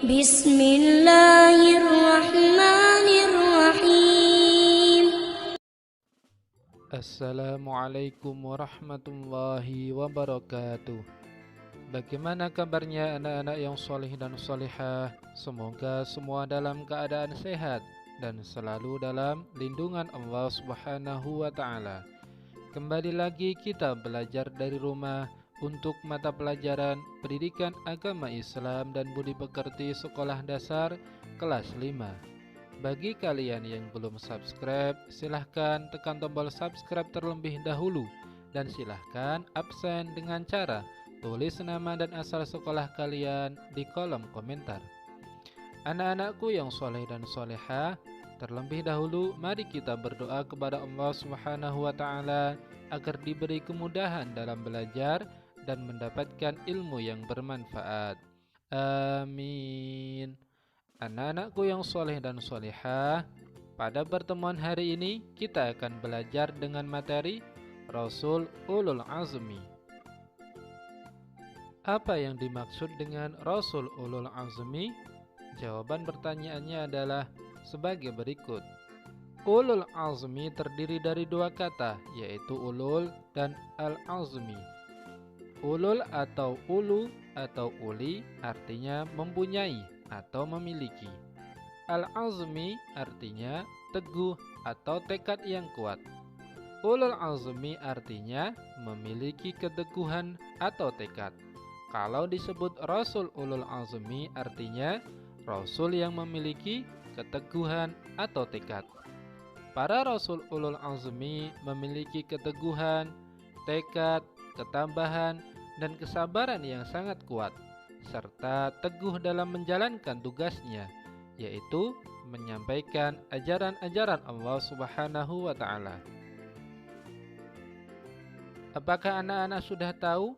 Bismillahirrahmanirrahim. Assalamualaikum warahmatullahi wabarakatuh. Bagaimana kabarnya anak-anak yang soleh dan solehah? Semoga semua dalam keadaan sehat dan selalu dalam lindungan Allah Subhanahu wa Ta'ala. Kembali lagi kita belajar dari rumah untuk mata pelajaran Pendidikan Agama Islam dan Budi Pekerti Sekolah Dasar kelas 5. Bagi kalian yang belum subscribe, silahkan tekan tombol subscribe terlebih dahulu dan silahkan absen dengan cara tulis nama dan asal sekolah kalian di kolom komentar. Anak-anakku yang soleh dan solehah, terlebih dahulu mari kita berdoa kepada Allah Subhanahu wa Ta'ala agar diberi kemudahan dalam belajar dan mendapatkan ilmu yang bermanfaat. Amin. Anak-anakku yang soleh dan solehah, pada pertemuan hari ini kita akan belajar dengan materi Rasul Ulul Azmi. Apa yang dimaksud dengan Rasul Ulul Azmi? Jawaban pertanyaannya adalah sebagai berikut. Ulul Azmi terdiri dari dua kata, yaitu ulul dan al-azmi. Ulul atau ulu atau uli artinya mempunyai atau memiliki. Al-azmi artinya teguh atau tekad yang kuat. Ulul azmi artinya memiliki keteguhan atau tekad. Kalau disebut Rasul Ulul Azmi artinya Rasul yang memiliki keteguhan atau tekad. Para Rasul Ulul Azmi memiliki keteguhan, tekad, ketambahan, dan kesabaran yang sangat kuat, serta teguh dalam menjalankan tugasnya, yaitu menyampaikan ajaran-ajaran Allah Subhanahu wa Ta'ala. Apakah anak-anak sudah tahu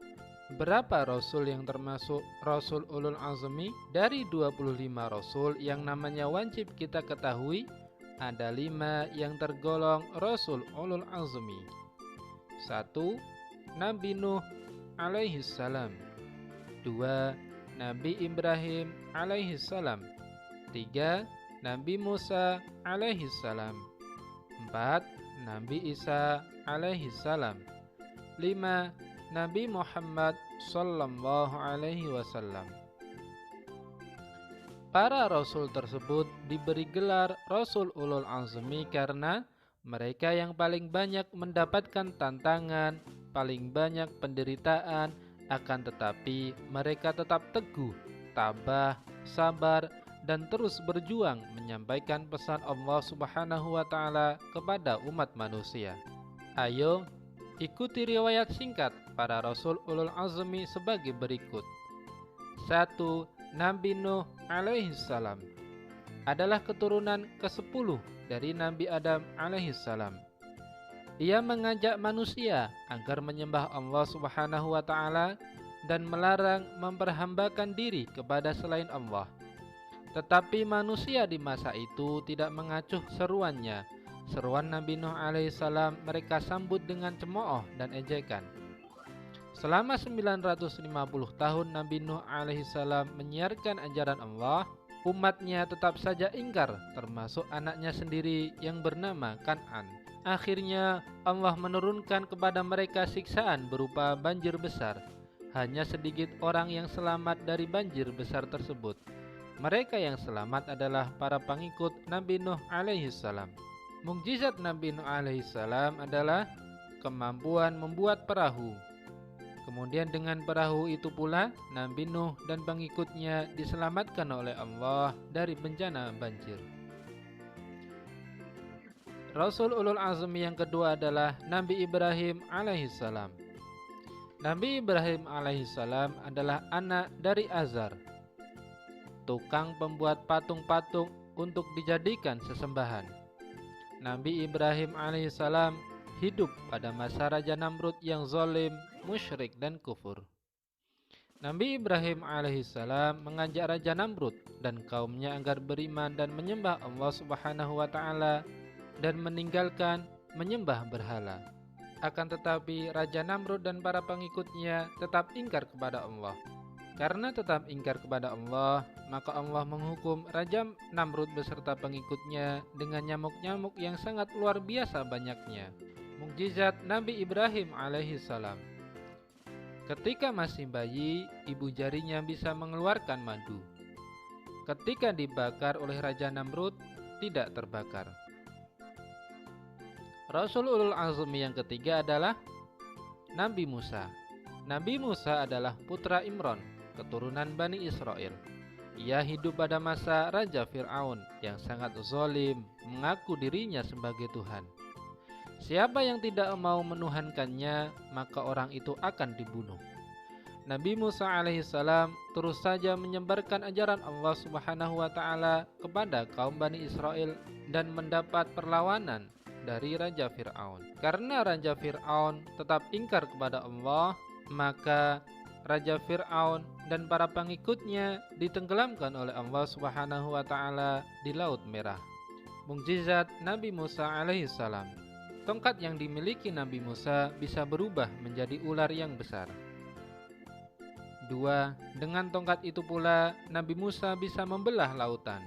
berapa Rasul yang termasuk Rasul Ulul Azmi? Dari 25 Rasul yang namanya wajib kita ketahui, ada 5 yang tergolong Rasul Ulul Azmi. 1. Nabi Nuh alaihi salam. 2. Nabi Ibrahim alaihi salam. 3. Nabi Musa alaihi salam. 4. Nabi Isa alaihi salam. 5. Nabi Muhammad sallallahu alaihi wasallam. Para rasul tersebut diberi gelar Rasul Ulul Azmi karena mereka yang paling banyak mendapatkan tantangan, paling banyak penderitaan, akan tetapi mereka tetap teguh, tabah, sabar, dan terus berjuang menyampaikan pesan Allah Subhanahu wa Ta'ala kepada umat manusia. Ayo, ikuti riwayat singkat para Rasul Ulul Azmi sebagai berikut. 1. Nabi Nuh alaihi salam adalah keturunan ke-10 dari Nabi Adam alaihi salam. Ia mengajak manusia agar menyembah Allah Subhanahu wa Ta'ala dan melarang memperhambakan diri kepada selain Allah. Tetapi manusia di masa itu tidak mengacuh seruannya. Seruan Nabi Nuh alaihissalam mereka sambut dengan cemooh dan ejekan. Selama 950 tahun Nabi Nuh alaihissalam menyiarkan ajaran Allah, umatnya tetap saja ingkar, termasuk anaknya sendiri yang bernama Kan'an. Akhirnya Allah menurunkan kepada mereka siksaan berupa banjir besar. Hanya sedikit orang yang selamat dari banjir besar tersebut. Mereka yang selamat adalah para pengikut Nabi Nuh alaihissalam. Mukjizat Nabi Nuh alaihissalam adalah kemampuan membuat perahu. Kemudian dengan perahu itu pula Nabi Nuh dan pengikutnya diselamatkan oleh Allah dari bencana banjir. Rasul Ulul Azmi yang kedua adalah Nabi Ibrahim alaihissalam. Nabi Ibrahim alaihissalam adalah anak dari Azar, tukang pembuat patung-patung untuk dijadikan sesembahan. Nabi Ibrahim alaihissalam hidup pada masa Raja Namrud yang zalim, musyrik, dan kufur. Nabi Ibrahim alaihissalam mengajak Raja Namrud dan kaumnya agar beriman dan menyembah Allah Subhanahu wa Ta'ala dan meninggalkan menyembah berhala. Akan tetapi Raja Namrud dan para pengikutnya tetap ingkar kepada Allah. Karena tetap ingkar kepada Allah, maka Allah menghukum Raja Namrud beserta pengikutnya dengan nyamuk-nyamuk yang sangat luar biasa banyaknya. Mukjizat Nabi Ibrahim alaihissalam. Ketika masih bayi, ibu jarinya bisa mengeluarkan madu. Ketika dibakar oleh Raja Namrud, tidak terbakar. Rasul Ulul Azmi yang ketiga adalah Nabi Musa. Nabi Musa adalah putra Imran, keturunan Bani Israel. Ia hidup pada masa Raja Fir'aun yang sangat zalim, mengaku dirinya sebagai Tuhan. Siapa yang tidak mau menuhankannya, maka orang itu akan dibunuh. Nabi Musa alaihissalam terus saja menyebarkan ajaran Allah Subhanahu wa taala kepada kaum Bani Israel dan mendapat perlawanan dari Raja Fir'aun. Karena Raja Fir'aun tetap ingkar kepada Allah, maka Raja Fir'aun dan para pengikutnya ditenggelamkan oleh Allah Subhanahu wa taala di Laut Merah. Mukjizat Nabi Musa alaihissalam. Tongkat yang dimiliki Nabi Musa bisa berubah menjadi ular yang besar. 2. Dengan tongkat itu pula Nabi Musa bisa membelah lautan.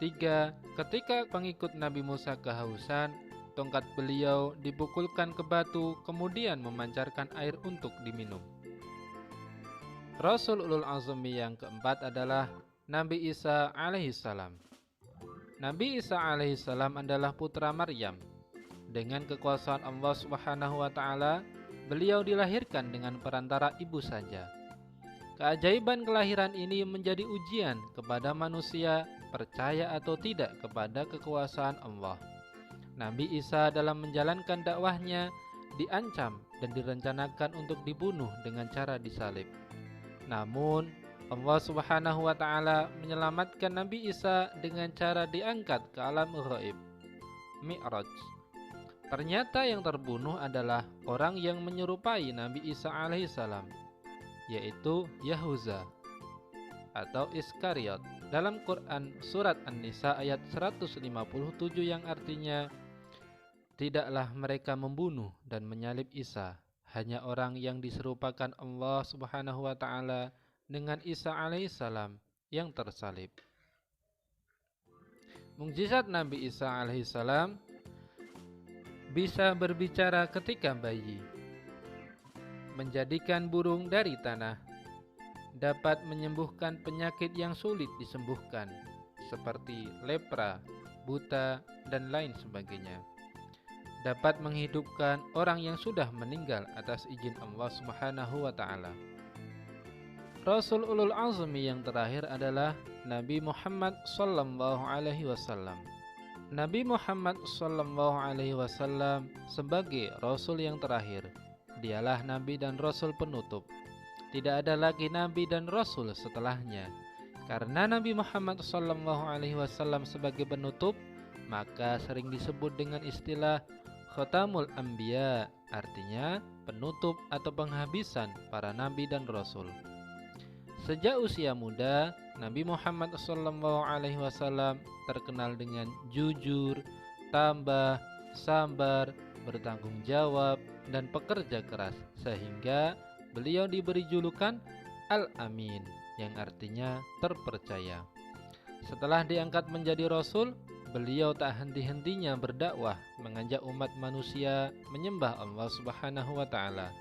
3. Ketika pengikut Nabi Musa kehausan, tongkat beliau dipukulkan ke batu kemudian memancarkan air untuk diminum. Rasul Ulul Azmi yang keempat adalah Nabi Isa alaihissalam. Nabi Isa alaihissalam adalah putra Maryam. Dengan kekuasaan Allah Subhanahu wa taala, beliau dilahirkan dengan perantara ibu saja. Keajaiban kelahiran ini menjadi ujian kepada manusia percaya atau tidak kepada kekuasaan Allah. Nabi Isa dalam menjalankan dakwahnya diancam dan direncanakan untuk dibunuh dengan cara disalib. Namun Allah Subhanahu wa taala menyelamatkan Nabi Isa dengan cara diangkat ke alam ghaib, Mi'raj. Ternyata yang terbunuh adalah orang yang menyerupai Nabi Isa alaihissalam, yaitu Yahuza atau Iskariot. Dalam Quran surat An-Nisa ayat 157 yang artinya, tidaklah mereka membunuh dan menyalib Isa, hanya orang yang diserupakan Allah Subhanahu wa taala dengan Isa alaihissalam yang tersalib. Mukjizat Nabi Isa alaihissalam: bisa berbicara ketika bayi, menjadikan burung dari tanah, dapat menyembuhkan penyakit yang sulit disembuhkan seperti lepra, buta, dan lain sebagainya, dapat menghidupkan orang yang sudah meninggal atas izin Allah Subhanahu wa taala. Rasul Ulul Azmi yang terakhir adalah Nabi Muhammad sallallahu alaihi wasallam. Nabi Muhammad sallallahu alaihi wasallam sebagai rasul yang terakhir, dialah nabi dan rasul penutup. Tidak ada lagi nabi dan rasul setelahnya. Karena Nabi Muhammad sallallahu alaihi wasallam sebagai penutup, maka sering disebut dengan istilah Khatamul Anbiya, artinya penutup atau penghabisan para nabi dan rasul. Sejak usia muda, Nabi Muhammad SAW terkenal dengan jujur, tabah, sabar, bertanggung jawab, dan pekerja keras, sehingga beliau diberi julukan Al-Amin, yang artinya terpercaya. Setelah diangkat menjadi Rasul, beliau tak henti-hentinya berdakwah, mengajak umat manusia menyembah Allah Subhanahu wa taala,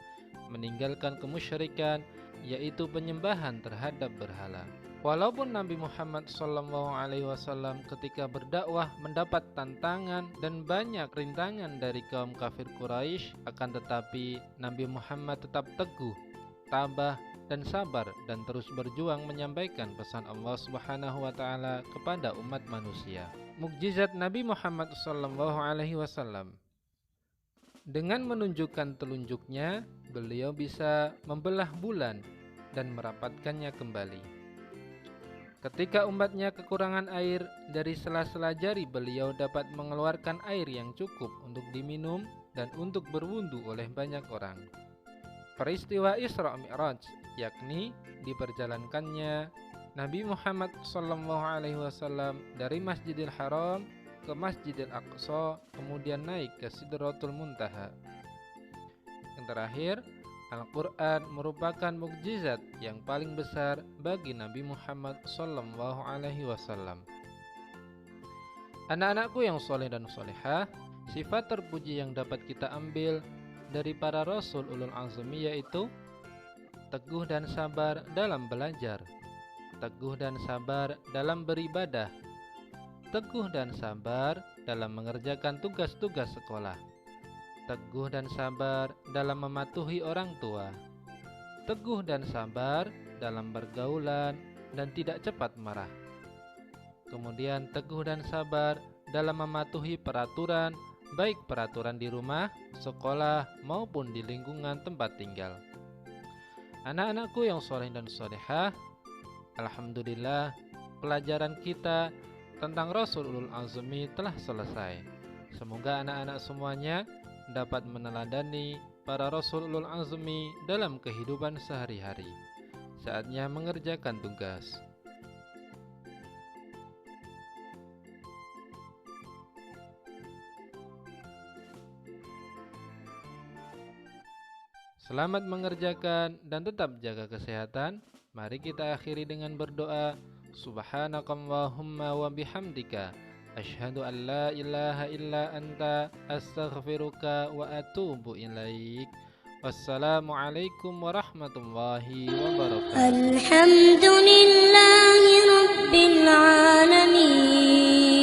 meninggalkan kemusyrikan, yaitu penyembahan terhadap berhala. Walaupun Nabi Muhammad SAW ketika berdakwah mendapat tantangan dan banyak rintangan dari kaum kafir Quraisy, akan tetapi Nabi Muhammad tetap teguh, tabah, dan sabar dan terus berjuang menyampaikan pesan Allah Subhanahu wa taala kepada umat manusia. Mukjizat Nabi Muhammad SAW. Dengan menunjukkan telunjuknya, beliau bisa membelah bulan dan merapatkannya kembali. Ketika umatnya kekurangan air, dari sela-sela jari beliau dapat mengeluarkan air yang cukup untuk diminum dan untuk berwudu oleh banyak orang. Peristiwa Isra Mi'raj, yakni diperjalankannya Nabi Muhammad SAW dari Masjidil Haram ke Masjidil Aqsa, kemudian naik ke Sidratul Muntaha. Yang terakhir, Al-Quran merupakan mukjizat yang paling besar bagi Nabi Muhammad SAW. Anak-anakku yang soleh dan solehah, sifat terpuji yang dapat kita ambil dari para Rasul ulul azmi yaitu teguh dan sabar dalam belajar, teguh dan sabar dalam beribadah, teguh dan sabar dalam mengerjakan tugas-tugas sekolah, teguh dan sabar dalam mematuhi orang tua, teguh dan sabar dalam bergaulan dan tidak cepat marah. Kemudian teguh dan sabar dalam mematuhi peraturan, baik peraturan di rumah, sekolah, maupun di lingkungan tempat tinggal. Anak-anakku yang soleh dan solehah, alhamdulillah pelajaran kita tentang Rasul ulul azmi telah selesai. Semoga anak-anak semuanya dapat meneladani para Rasul ulul azmi dalam kehidupan sehari-hari. Saatnya mengerjakan tugas. Selamat mengerjakan dan tetap jaga kesehatan. Mari kita akhiri dengan berdoa. Subhanakallahumma wa bihamdika asyhadu an la ilaha illa anta astaghfiruka wa atubu ilaik. Wassalamualaikum warahmatullahi wabarakatuh. Alhamdulillahi rabbil alamin.